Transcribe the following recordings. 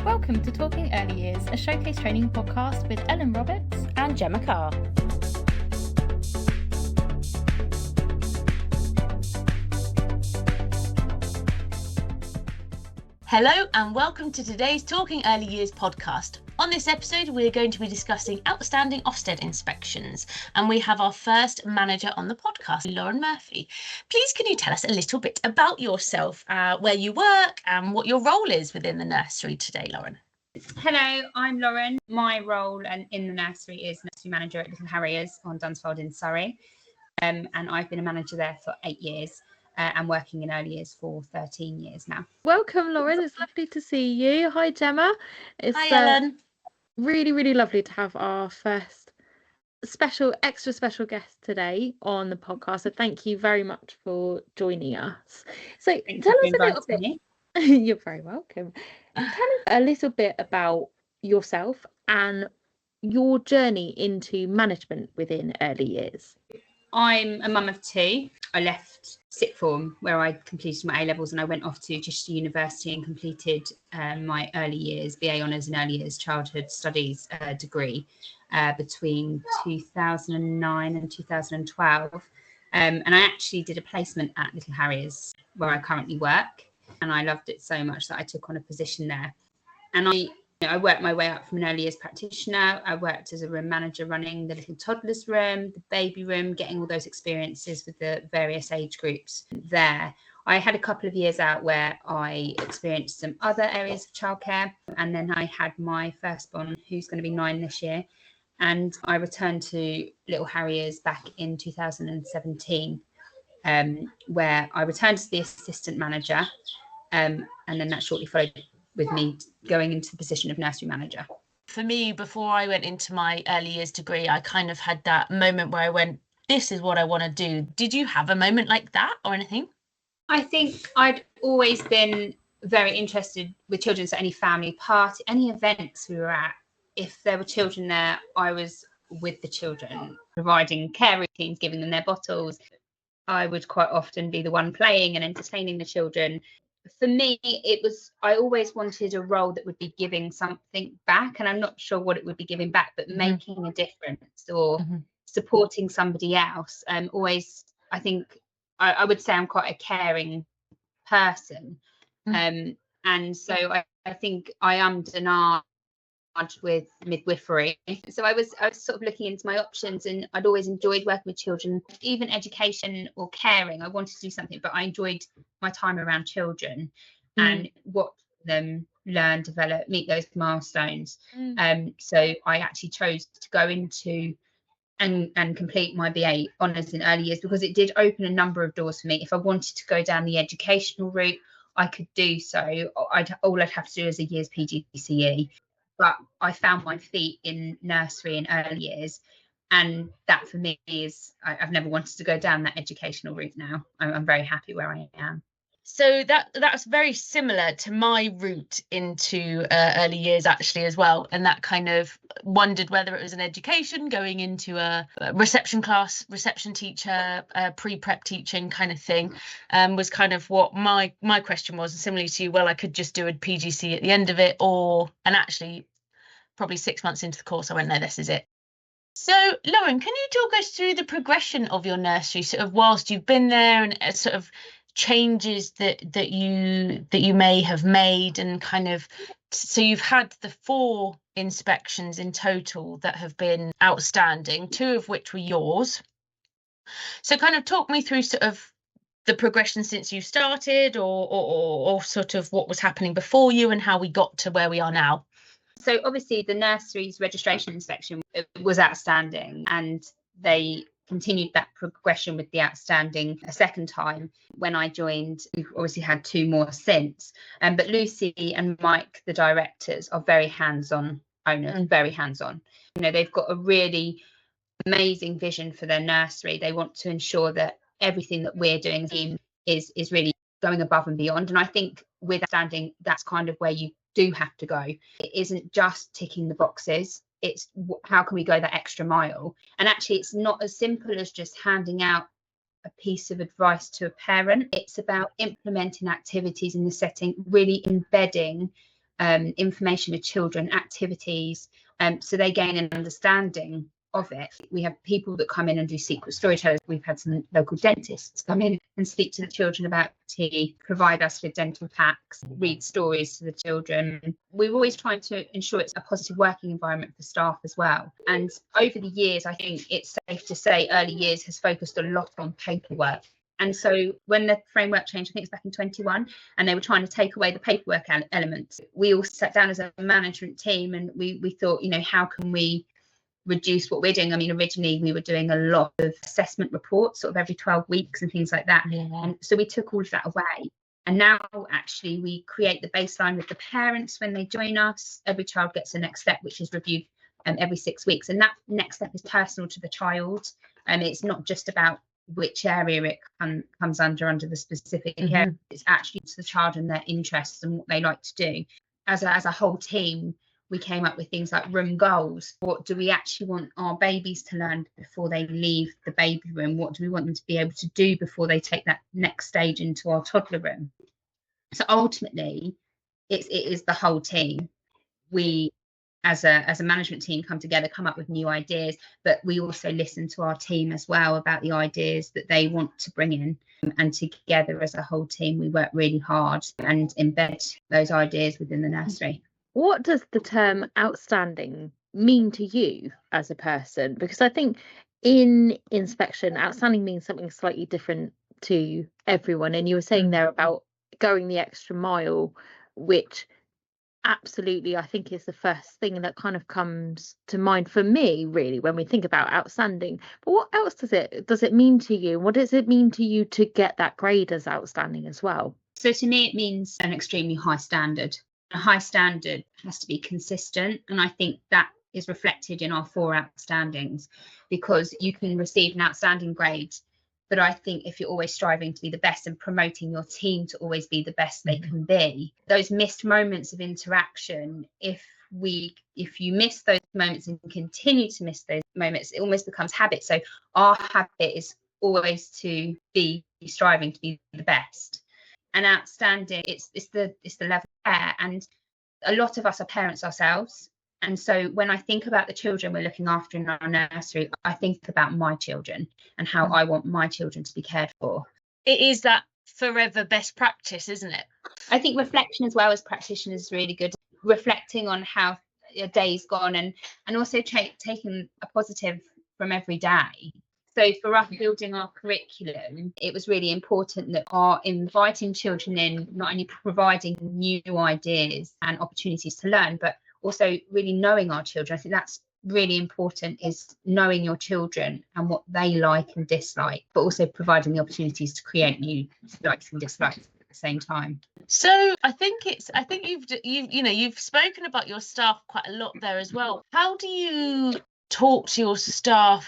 Welcome to Talking Early Years, a showcase training podcast with Ellen Roberts and Gemma Carr. Hello and welcome to today's Talking Early Years podcast. On this episode, we're going to be discussing outstanding Ofsted inspections, and we have our first manager on the podcast, Lauren Murphy. Please, can you tell us a little bit about yourself, where you work and what your role is within the nursery today, Lauren? Hello, I'm Lauren. My role in the nursery is nursery manager at Little Harriers on Dunsfold in Surrey, and I've been a manager there for 8 years. And working in early years for 13 years now. Welcome, Lauren. It's lovely to see you. Hi, Gemma. Hi, Ellen. Really, really lovely to have our first extra special guest today on the podcast. So thank you very much for joining us. So tell us a little bit. You're very welcome. Tell us a little bit about yourself and your journey into management within early years. I'm a mum of two. I left sixth form where I completed my A-levels and I went off to Chichester University and completed my early years, BA Honours in Early Years Childhood Studies degree between 2009 and 2012. And I actually did a placement at Little Harriers where I currently work. And I loved it so much that I took on a position there. And I worked my way up from an early years practitioner. I worked as a room manager running the little toddlers room, the baby room, getting all those experiences with the various age groups there. I had a couple of years out where I experienced some other areas of childcare. And then I had my firstborn, who's going to be 9 this year. And I returned to Little Harriers back in 2017, where I returned as the assistant manager. And then that shortly followed with me going into the position of nursery manager. For me, before I went into my early years degree, I kind of had that moment where I went, this is what I want to do. Did you have a moment like that or anything? I think I'd always been very interested with children. So any family party, any events we were at, if there were children there, I was with the children, providing care routines, giving them their bottles. I would quite often be the one playing and entertaining the children. For me, I always wanted a role that would be giving something back, and I'm not sure what it would be giving back, but making a difference or supporting somebody else. Always, I think I would say I'm quite a caring person, and so I think I am denied with midwifery. So I was sort of looking into my options, and I'd always enjoyed working with children, even education or caring. I wanted to do something, but I enjoyed my time around children and watch them learn, develop, meet those milestones. So I actually chose to go into and complete my BA Honours in Early Years because it did open a number of doors for me. If I wanted to go down the educational route, I could do so. All I'd have to do is a year's PGCE. But I found my feet in nursery and early years. And that for me is, I've never wanted to go down that educational route now. I'm very happy where I am. So that's very similar to my route into early years actually as well. And that kind of wondered whether it was an education, going into a reception class, reception teacher, pre-prep teaching kind of thing, was kind of what my question was. And similarly to you, well, I could just do a PGC at the end of it, and actually probably 6 months into the course, I went, no, this is it. So, Lauren, can you talk us through the progression of your nursery, sort of whilst you've been there, and sort of changes that you may have made, and kind of, so you've had the 4 inspections in total that have been outstanding, 2 of which were yours. So kind of talk me through sort of the progression since you started, or sort of what was happening before you and how we got to where we are now. So obviously the nursery's registration inspection was outstanding, and they continued that progression with the outstanding a second time when I joined. We've obviously had 2 more since, but Lucy and Mike, the directors, are very hands-on owners, very hands-on. You know, they've got a really amazing vision for their nursery. They want to ensure that everything that we're doing is really going above and beyond. And I think with outstanding, that's kind of where you do have to go. It isn't just ticking the boxes. It's how can we go that extra mile? And actually, it's not as simple as just handing out a piece of advice to a parent. It's about implementing activities in the setting, really embedding information with children, activities, so they gain an understanding of it. We have people that come in and do secret storytellers. We've had some local dentists come in and speak to the children about teeth, provide us with dental packs, read stories to the children. We're always trying to ensure it's a positive working environment for staff as well. And over the years, I think it's safe to say early years has focused a lot on paperwork. And so when the framework changed, I think it's back in 21, and they were trying to take away the paperwork element, we all sat down as a management team and we thought, how can we reduce what we're doing? I mean, originally we were doing a lot of assessment reports sort of every 12 weeks and things like that. Yeah. And so we took all of that away. And now actually we create the baseline with the parents when they join us. Every child gets a next step, which is reviewed every 6 weeks. And that next step is personal to the child. And it's not just about which area it comes under the specific area. It's actually to the child and their interests and what they like to do. As a whole team, we came up with things like room goals. What do we actually want our babies to learn before they leave the baby room? What do we want them to be able to do before they take that next stage into our toddler room? So ultimately, it is the whole team. We, as a management team, come together, come up with new ideas, but we also listen to our team as well about the ideas that they want to bring in. And together as a whole team, we work really hard and embed those ideas within the nursery. What does the term outstanding mean to you as a person? Because I think in inspection, outstanding means something slightly different to everyone. And you were saying there about going the extra mile, which absolutely I think is the first thing that kind of comes to mind for me, really, when we think about outstanding. But what else does it mean to you? What does it mean to you to get that grade as outstanding as well? So to me, it means an extremely high standard. A high standard has to be consistent, and I think that is reflected in our 4 outstandings, because you can receive an outstanding grade, but I think if you're always striving to be the best and promoting your team to always be the best they can be, those missed moments of interaction, if you miss those moments and continue to miss those moments, it almost becomes habit. So our habit is always to be striving to be the best. And outstanding, it's the level of care, and a lot of us are parents ourselves, and so when I think about the children we're looking after in our nursery, I think about my children and how I want my children to be cared for. It is that forever best practice, isn't it? I think reflection as well as practitioners is really good. Reflecting on how a day's gone and also taking a positive from every day. So for us building our curriculum, it was really important that our inviting children in, not only providing new ideas and opportunities to learn, but also really knowing our children. I think that's really important, is knowing your children and what they like and dislike, but also providing the opportunities to create new likes and dislikes at the same time. So I think you've spoken about your staff quite a lot there as well. How do you talk to your staff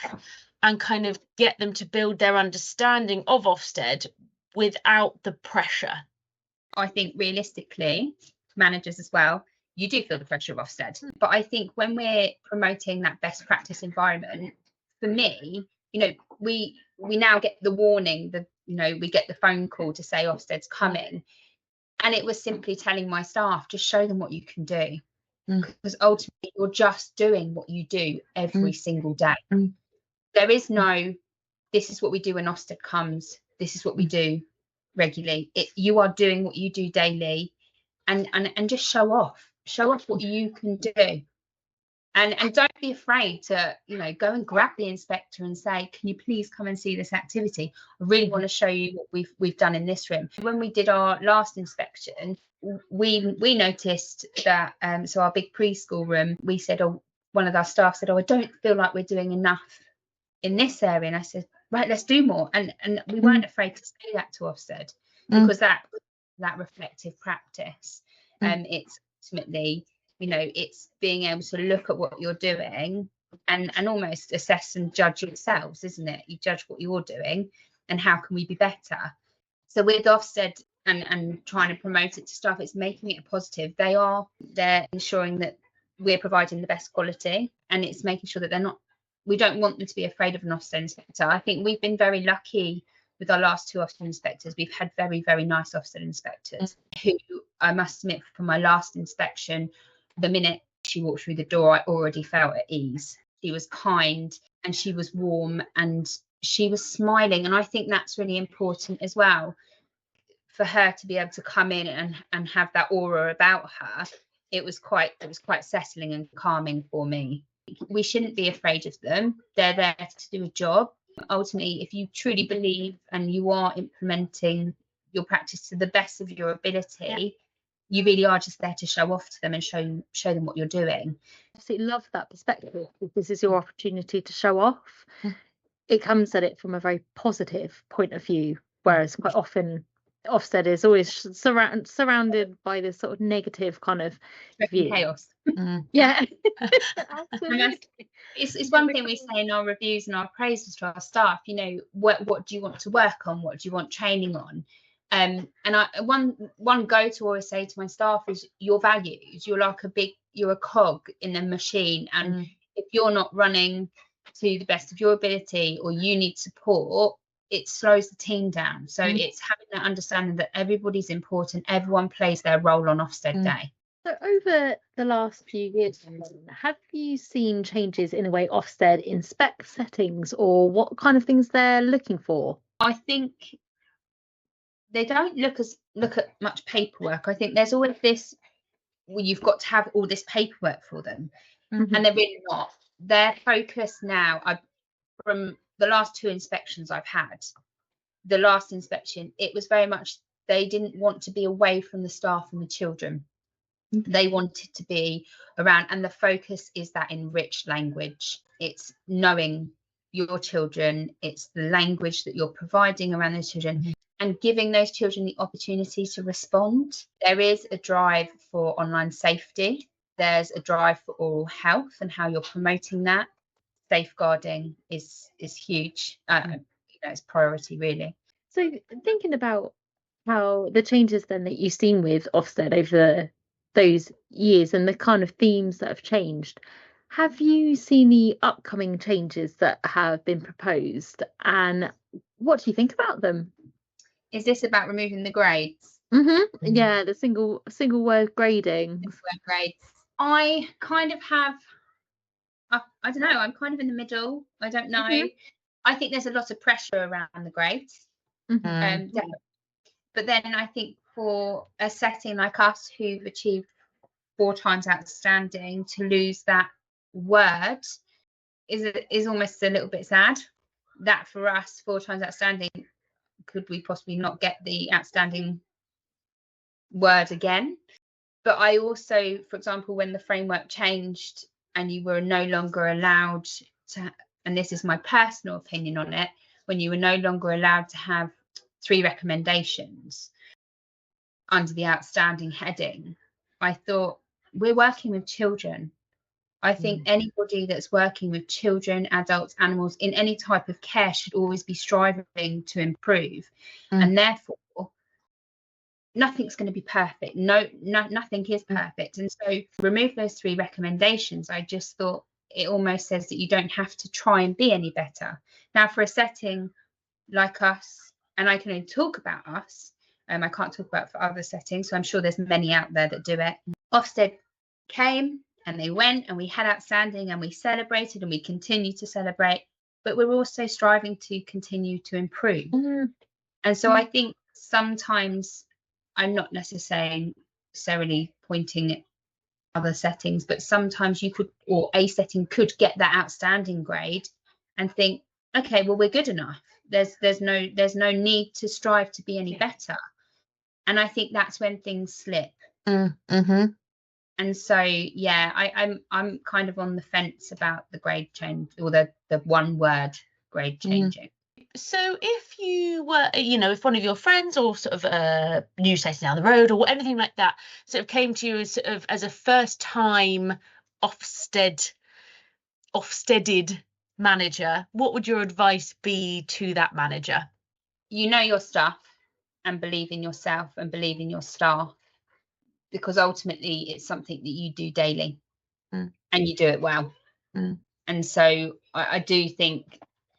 and kind of get them to build their understanding of Ofsted without the pressure? I think realistically, managers as well, you do feel the pressure of Ofsted. But I think when we're promoting that best practice environment, for me, we now get the warning, we get the phone call to say Ofsted's coming. And it was simply telling my staff, just show them what you can do. Because ultimately you're just doing what you do every single day. There is no, this is what we do when Ofsted comes, this is what we do regularly. You are doing what you do daily, and just show off what you can do. And don't be afraid to, go and grab the inspector and say, can you please come and see this activity? I really want to show you what we've done in this room. When we did our last inspection, we noticed that, so our big preschool room, we said, one of our staff said, I don't feel like we're doing enough in this area. And I said, right, let's do more. And we weren't afraid to say that to Ofsted, because that reflective practice, it's ultimately, it's being able to look at what you're doing and almost assess and judge yourselves, isn't it? You judge what you're doing and how can we be better. So with Ofsted and trying to promote it to staff, it's making it a positive. They're ensuring that we're providing the best quality, and it's making sure that we don't want them to be afraid of an Ofsted inspector. I think we've been very lucky with our last 2 Ofsted inspectors. We've had very, very nice Ofsted inspectors who I must admit, for my last inspection, the minute she walked through the door, I already felt at ease. She was kind and she was warm and she was smiling. And I think that's really important as well, for her to be able to come in and have that aura about her. It was quite settling and calming for me. We shouldn't be afraid of them. They're there to do a job. Ultimately, if you truly believe and you are implementing your practice to the best of your ability, you really are just there to show off to them and show them what you're doing. I absolutely love that perspective. This is your opportunity to show off. It comes at it from a very positive point of view, whereas quite often Ofsted is always surrounded by this sort of negative kind of view. Chaos. Yeah. Absolutely. It's one thing we say in our reviews and our praises to our staff, you know, what do you want to work on? What do you want training on? And one go to always say to my staff is your values. You're a cog in the machine, and if you're not running to the best of your ability or you need support, it slows the team down. So it's having that understanding that everybody's important, everyone plays their role on Ofsted Day. So over the last few years, have you seen changes in the way Ofsted inspect settings or what kind of things they're looking for? I think they don't look at much paperwork. I think there's always this, well, you've got to have all this paperwork for them, and they're really not. Their focus now, from the last 2 inspections I've had, the last inspection, it was very much they didn't want to be away from the staff and the children. They wanted to be around, and the focus is that enriched language. It's knowing your children, it's the language that you're providing around those children, and giving those children the opportunity to respond. There is a drive for online safety. There's a drive for oral health and how you're promoting that. Safeguarding is huge. It's priority, really. So thinking about how the changes then that you've seen with Ofsted over those years and the kind of themes that have changed, have you seen the upcoming changes that have been proposed, and what do you think about them? Is this about removing the grades? Yeah, the single word grading. Grades. I kind of have, I don't know, I'm kind of in the middle. I don't know. I think there's a lot of pressure around the grades. But then I think for a setting like us who've achieved 4 times outstanding, to lose that word is almost a little bit sad. That for us, 4 times outstanding, could we possibly not get the outstanding word again? But I also, for example, when the framework changed and you were no longer allowed to, and this is my personal opinion on it, when you were no longer allowed to have 3 recommendations under the outstanding heading, I thought, we're working with children. I think anybody that's working with children, adults, animals in any type of care should always be striving to improve. And therefore, nothing's going to be perfect. Nothing is perfect. And so remove those 3 recommendations. I just thought it almost says that you don't have to try and be any better. Now, for a setting like us, and I can only talk about us, I can't talk about for other settings, so I'm sure there's many out there that do it. Ofsted came and they went, and we had outstanding, and we celebrated, and we continue to celebrate, but we're also striving to continue to improve. And so I think sometimes I'm not necessarily pointing at other settings, but sometimes you could, or a setting could get that outstanding grade and think, okay, well, we're good enough. There's no need to strive to be any better. And I think that's when things slip. And so, yeah, I'm kind of on the fence about the grade change, or the one word grade changing. So if you were, if one of your friends or sort of a new setting down the road or anything like that sort of came to you as a first time Ofsteded manager, what would your advice be to that manager? You know your stuff and believe in yourself and believe in your staff, because ultimately it's something that you do daily and you do it well. And so I do think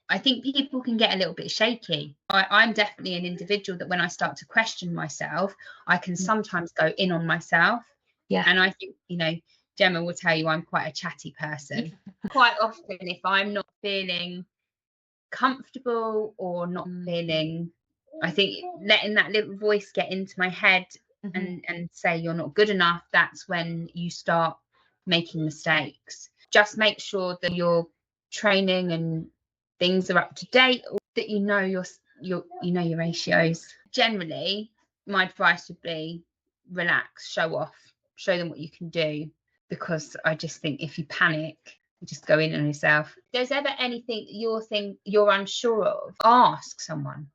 I think people can get a little bit shaky. I'm definitely an individual that when I start to question myself, I can sometimes go in on myself. Yeah. And I think, Gemma will tell you I'm quite a chatty person. Quite often, if I'm not feeling comfortable or not feeling, I think letting that little voice get into my head and say you're not good enough, that's when you start making mistakes. Just make sure that your training and things are up to date, or that you know your ratios. Generally, my advice would be relax, show off, show them what you can do, because I just think if you panic, you just go in on yourself. If there's ever anything you're unsure of, ask someone.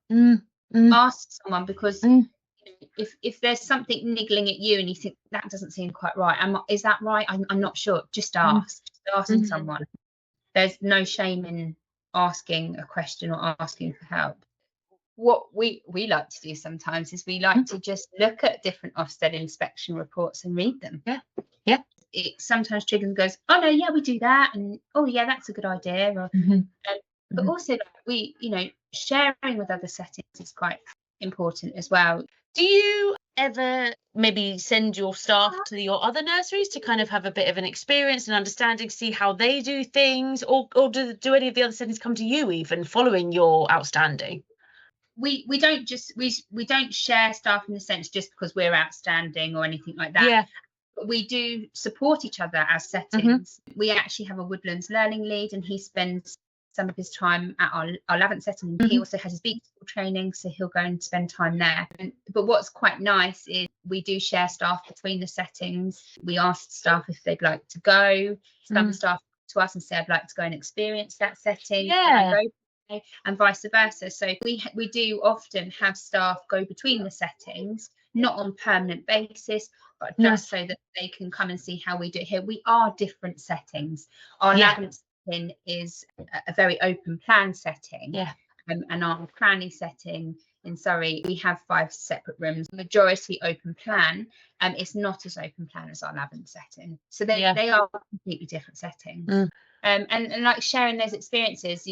Ask someone, because if there's something niggling at you and you think that doesn't seem quite right, is that right? I'm not sure. Just ask. Just ask someone. There's no shame in asking a question or asking for help. What we like to do sometimes is we like to just look at different Ofsted inspection reports and read them. Yeah. It sometimes triggers and goes, oh no, yeah, we do that, and oh yeah, that's a good idea. Or, but also, sharing with other settings is quite important as well. Do you ever maybe send your staff to your other nurseries to kind of have a bit of an experience and understanding, see how they do things, or do any of the other settings come to you even following your outstanding? We don't share staff in the sense just because we're outstanding or anything like that. Yeah. But we do support each other as settings. We actually have a Woodlands learning lead, and he spends some of his time at our Lavant setting. He also has his beach training, so he'll go and spend time there. But what's quite nice is we do share staff between the settings. We ask staff if they'd like to go. Some staff to us and say, I'd like to go and experience that setting. And vice versa. So we do often have staff go between the settings, not on permanent basis, but just so that they can come and see how we do it here. We are different settings. Our Lavant setting is a very open plan setting, and our Cranley setting in Surrey, we have 5 separate rooms, majority open plan. It's not as open plan as our Lavant setting, so they are completely different settings. And like sharing those experiences,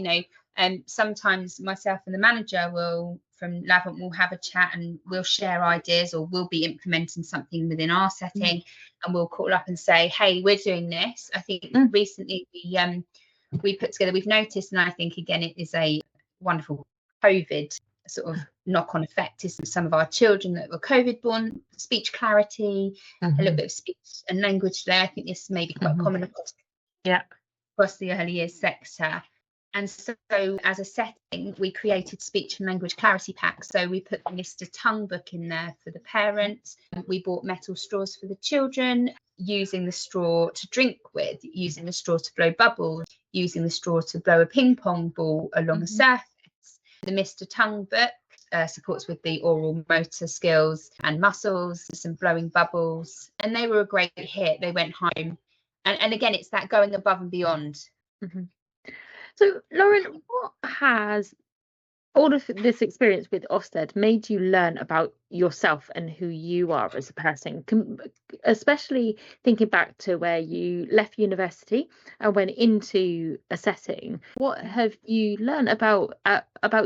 sometimes myself and the manager from Lavant will have a chat and we'll share ideas, or we'll be implementing something within our setting, and we'll call up and say, hey, we're doing this. I think recently we put together, we've noticed, and I think again it is a wonderful COVID sort of knock-on effect, is some of our children that were COVID born, speech clarity, a little bit of speech and language there. I think this may be quite common across the early years sector. And so as a setting, we created speech and language clarity packs. So we put the Mr. Tongue book in there for the parents. We bought metal straws for the children, using the straw to drink with, using the straw to blow bubbles, using the straw to blow a ping pong ball along a surface. The Mr. Tongue book supports with the oral motor skills and muscles, some blowing bubbles. And they were a great hit. They went home. And again, it's that going above and beyond. So, Lauren, what has all of this experience with Ofsted made you learn about yourself and who you are as a person, especially thinking back to where you left university and went into a setting? What have you learned about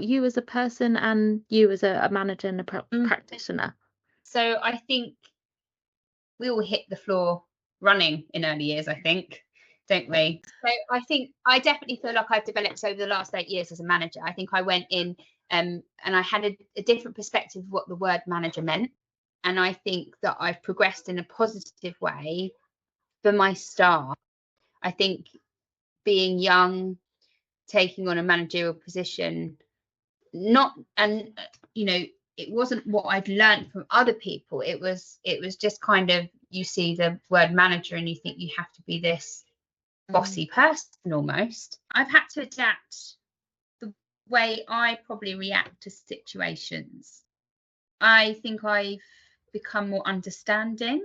you as a person and you as a manager and a practitioner? So I think we all hit the floor running in early years, I think, don't we? So I definitely feel like I've developed over the last 8 years as a manager. I think I went in and I had a different perspective of what the word manager meant. And I think that I've progressed in a positive way for my staff. I think being young, taking on a managerial position, it wasn't what I'd learned from other people. It was just kind of, you see the word manager and you think you have to be this bossy person almost. I've had to adapt the way I probably react to situations. I think I've become more understanding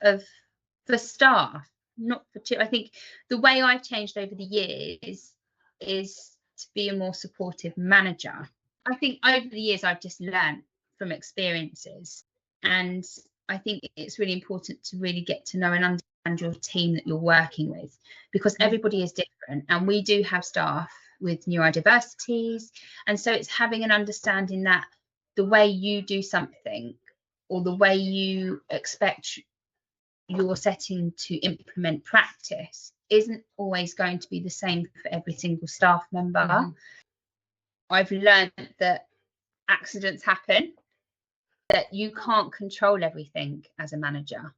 for staff, not for children. I think the way I've changed over the years is to be a more supportive manager. I think over the years I've just learned from experiences, and I think it's really important to really get to know and understand your team that you're working with, because everybody is different, and we do have staff with neurodiversities. And so it's having an understanding that the way you do something or the way you expect your setting to implement practice isn't always going to be the same for every single staff member. I've learned that accidents happen, that you can't control everything as a manager.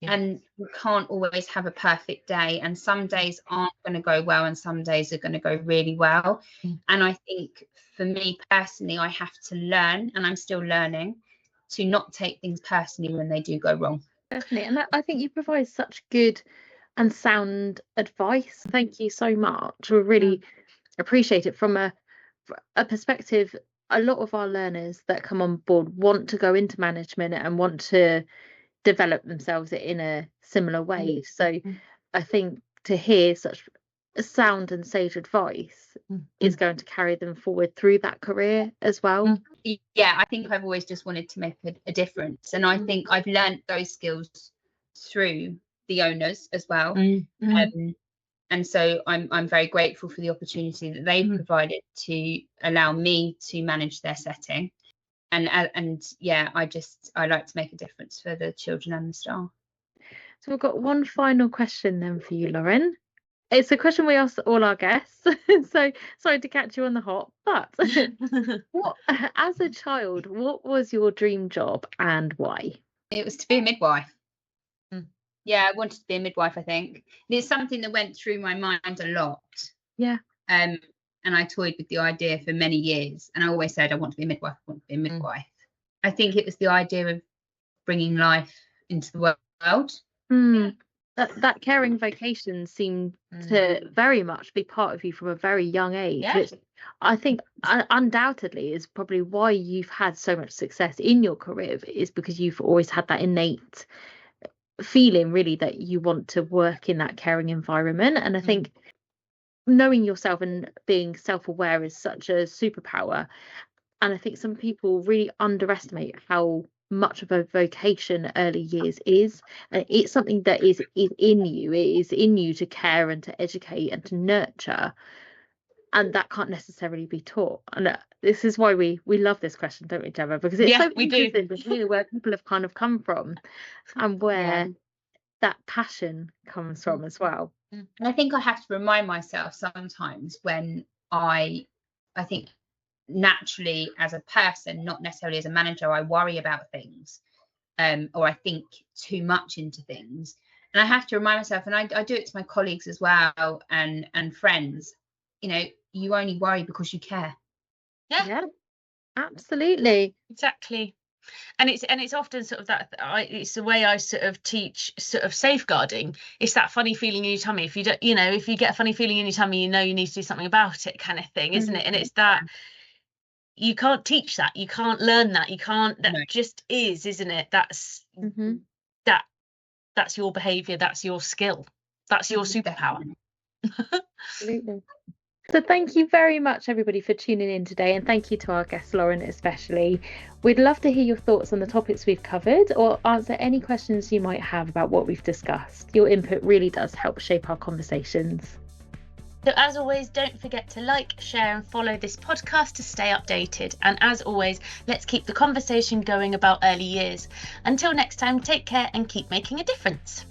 And you can't always have a perfect day, and some days aren't going to go well and some days are going to go really well. And I think for me personally, I have to learn, and I'm still learning, to not take things personally when they do go wrong. Definitely. And I think you provide such good and sound advice. Thank you so much. We really appreciate it. From a perspective, a lot of our learners that come on board want to go into management and want to develop themselves in a similar way. So I think to hear such sound and sage advice is going to carry them forward through that career as well. Yeah, I think I've always just wanted to make a difference, and I think I've learned those skills through the owners as well. And so I'm very grateful for the opportunity that they've provided to allow me to manage their setting. And yeah, I like to make a difference for the children and the staff. So we've got one final question then for you, Lauren. It's a question we ask all our guests. So sorry to catch you on the hop, but as a child, what was your dream job and why? It was to be a midwife. Yeah, I wanted to be a midwife, I think. And it's something that went through my mind a lot. Yeah. And I toyed with the idea for many years. And I always said, I want to be a midwife, I want to be a midwife. I think it was the idea of bringing life into the world. That caring vocation seemed to very much be part of you from a very young age, which I think undoubtedly is probably why you've had so much success in your career, is because you've always had that innate feeling really that you want to work in that caring environment. And I think knowing yourself and being self-aware is such a superpower, and I think some people really underestimate how much of a vocation early years is, and it's something that is in you. It is in you to care and to educate and to nurture, and that can't necessarily be taught. And this is why we love this question, don't we, Gemma? Because it's so interesting to hear where people have kind of come from and where that passion comes from as well. And I think I have to remind myself sometimes when I think naturally as a person, not necessarily as a manager, I worry about things, or I think too much into things. And I have to remind myself, and I do it to my colleagues as well, and friends, you only worry because you care. Yeah, absolutely. Exactly. And it's often sort of that it's the way I sort of teach sort of safeguarding. It's that funny feeling in your tummy. If you don't, if you get a funny feeling in your tummy, you need to do something about it, kind of thing, isn't it? And it's that you can't teach that, you can't learn that, you can't. That just is, isn't it? That's that's your behaviour, that's your skill, that's your superpower. Absolutely. So thank you very much, everybody, for tuning in today, and thank you to our guest, Lauren, especially. We'd love to hear your thoughts on the topics we've covered, or answer any questions you might have about what we've discussed. Your input really does help shape our conversations. So as always, don't forget to like, share and follow this podcast to stay updated. And as always, let's keep the conversation going about early years. Until next time, take care and keep making a difference.